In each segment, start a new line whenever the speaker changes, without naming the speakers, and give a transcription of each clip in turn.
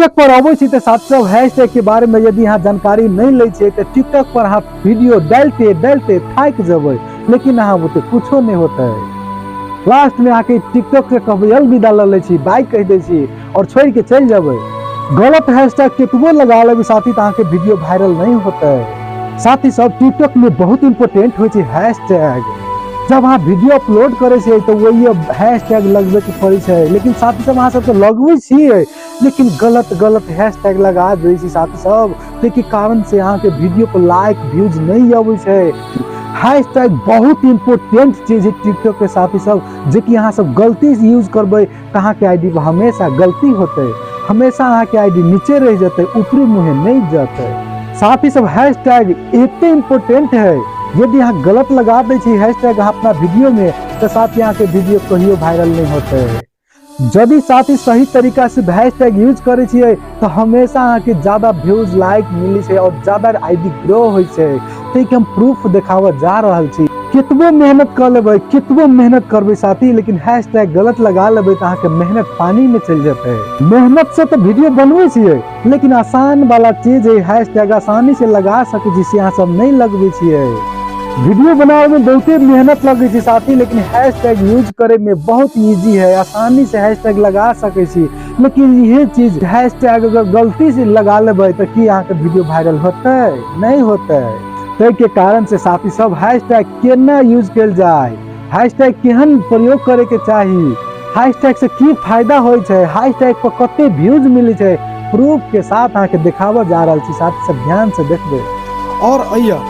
TikTok पर अबै छी त साथ सब हैशटैग के बारे में यदि यहाँ जानकारी नहीं ले छे तो टिकटॉक पर अहाँ वीडियो डालते डालते थाक जबै, लेकिन अहाँ वो कुछो नहीं होता है। लास्ट में आके टिकटॉक से कहबै अलविदा ले ले छी, बाय कह दे छी और छोड़ के चल जबै। गलत हैशटैग केतबो लगा लेबै साथी त अहाँ के वीडियो वायरल नहीं होता है। साथ ही सब टिकटॉक में बहुत इंपोर्टेंट होय छे हैशटैग। जब अहाँ वीडियो अपलोड करे छे तो वही हैशटैग लगबे के पड़े छे, लेकिन साथ ही सब अहाँ सब तो लगबै छिए लेकिन गलत गलत हैशटैग लगा दै छी साथी सब, ताकि कारण से अहाँ के वीडियो पर लाइक व्यूज नहीं आबै छे। हैशटैग बहुत इंपोर्टेंट चीज है टिकटॉक के साथी सब, जे कि अहाँ सब गलती से यूज करबै त अहाँ के आईडी पर हमेशा गलती होते, हमेशा अहाँ के आईडी नीचे रह जाते, ऊपरी मुहे नहीं जाते। साथ ही सब हैशटैग इतने इंपोर्टेंट है, यदि यहाँ गलत लगा दे छी हैशटैग अपना वीडियो में तो साथ यहाँ के वीडियो कहियो वायरल नहीं होते है। यदि साथ ही सही तरीका से हैशटैग यूज करे छिए तो हमेशा अहाँ के ज्यादा व्यूज लाइक मिली छे और ज्यादा आईडी ग्रो होय छे। तो हम प्रूफ देखावा जा रहल छी। कितबो मेहनत कर लेबै, कितबो मेहनत करबै साथी, लेकिन हैशटैग गलत लगा लेबै तो अहाँ के मेहनत पानी में चल जाते। मेहनत से तो वीडियो बनबै छिए, लेकिन आसान वाला चीज है हैशटैग आसानी से लगा सके जिसे अहाँ सब नहीं लगबै छिए। वीडियो बनाने में बहुते मेहनत लगे छे साथी, लेकिन हैशटैग यूज करे में बहुत इजी है, आसानी से हैशटैग लगा सके छी। लेकिन ये चीज हैशटैग अगर गलती से लगा लेबै तो की अहाँ के वीडियो वायरल होते नहीं होते। तो के कारण से साथी सब हैशटैग केना यूज कल जाए, हैशटैग केहन प्रयोग करे के चाहिए, हैशटैग से की फायदा होय छे, हैशटैग पर कते व्यूज मिले छे, प्रूफ के साथ अहाँ के दिखावा जा रहल छी। साथी सब ध्यान से देखबे और अइया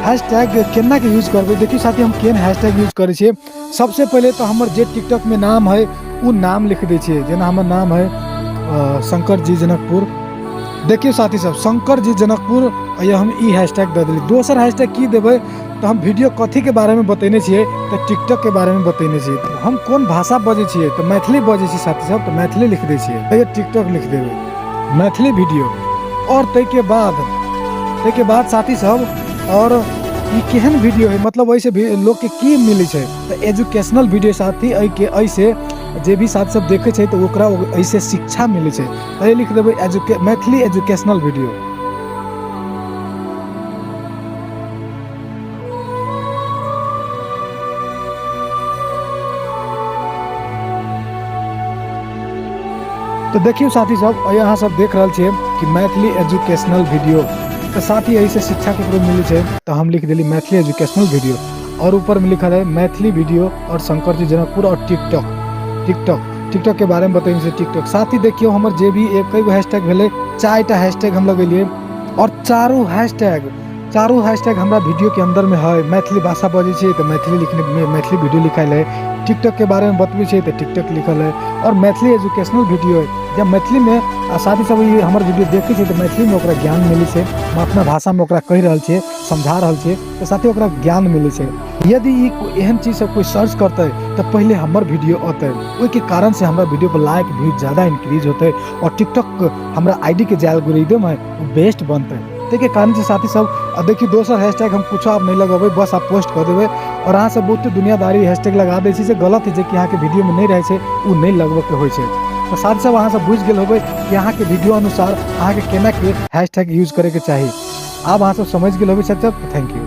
हैशटैग केना के यूज करबे। देखिए साथी हम केन हैशटैग यूज करे छे। सबसे पहले तो हमर जे टिकटॉक में नाम है वो नाम लिख दे छे, जेना हमर नाम है शंकर जी जनकपुर। देखिए साथी सब शंकर जी जनकपुर, ये हम ई हैशटैग दे देली। दोसर हैशटैग की देबै तो हम वीडियो कथी के बारे में बतेने छिए तो टिकटॉक के बारे में बतेने छिए। हम कौन भाषा बजे छिए तो मैथिली बजे छी साथी सब, तो मैथिली लिख दे छिए। ये टिकटॉक लिख देबै मैथिली वीडियो। और तै के बाद साथी सब और ये केहन वीडियो है, मतलब ऐसे भी लोग के की मिले छे तो एजुकेशनल वीडियो साथी ऐसे जे भी साथ सब देखे छे तो ओकरा ऐसे शिक्षा मिले छे, तो ये लिख देबै मैथिली एजुकेशनल वीडियो। तो देखियो साथी सब यहाँ सब देख रहल छे कि मैथिली एजुकेशनल वीडियो, तो साथ ही ऐसे शिक्षा के मिले छे तो हम लिख दिली मैथिली एजुकेशनल वीडियो। और ऊपर में लिखा है मैथिली वीडियो और शंकर जी जनकपुर और टिकटॉक के बारे में बताइए से टिकटॉक। साथ ही देखियो हमर जे भी एक हैशटैग भेले 4टा हैशटैग हम लगेलिए और चारों हैशटैग हमरा वीडियो के अंदर में है। मैथिली भाषा बजे छे तो मैथिली लिखने में मैथिली वीडियो लिखाइल है, टिकटॉक के बारे में बतबे छे तो टिकटॉक लिखल है, और मैथिली एजुकेशनल वीडियो है। जब मैथिली में साथी सब ये हमर वीडियो देखे छे तो मैथिली में ओकरा ज्ञान मिले छे, हम अपना भाषा में ओकरा कह रहल छे, समझा रहल छे, तो साथी ओकरा ज्ञान मिले छे। यदि एहन चीज सब कोई सर्च करते तो पहले हमर वीडियो आते, ओई के कारण से हमरा वीडियो पर लाइक व्यूज ज्यादा इंक्रीज होते और टिकटॉक हमरा आईडी के जो एल्गोरिदम है वो बेस्ट बनते। के कारण से साथी सब देखिए दोसर हैशटैग हम कुछ आप नहीं लगेबे, बस आप पोस्ट कर देवे और अहाँ सब बहुत दुनियादारी हैशटैग लगा दे से गलत है, जे कि यहाँ के वीडियो में नहीं रहे छे वो नहीं लगबे के होय छे। तो साथ सब अहाँ सब बुझ गेल होबे कि यहाँ के वीडियो अनुसार अहाँ के केना के हैशटैग यूज करे के चाहिए। अब अहाँ सब समझ गेल होबे। सब थैंक यू।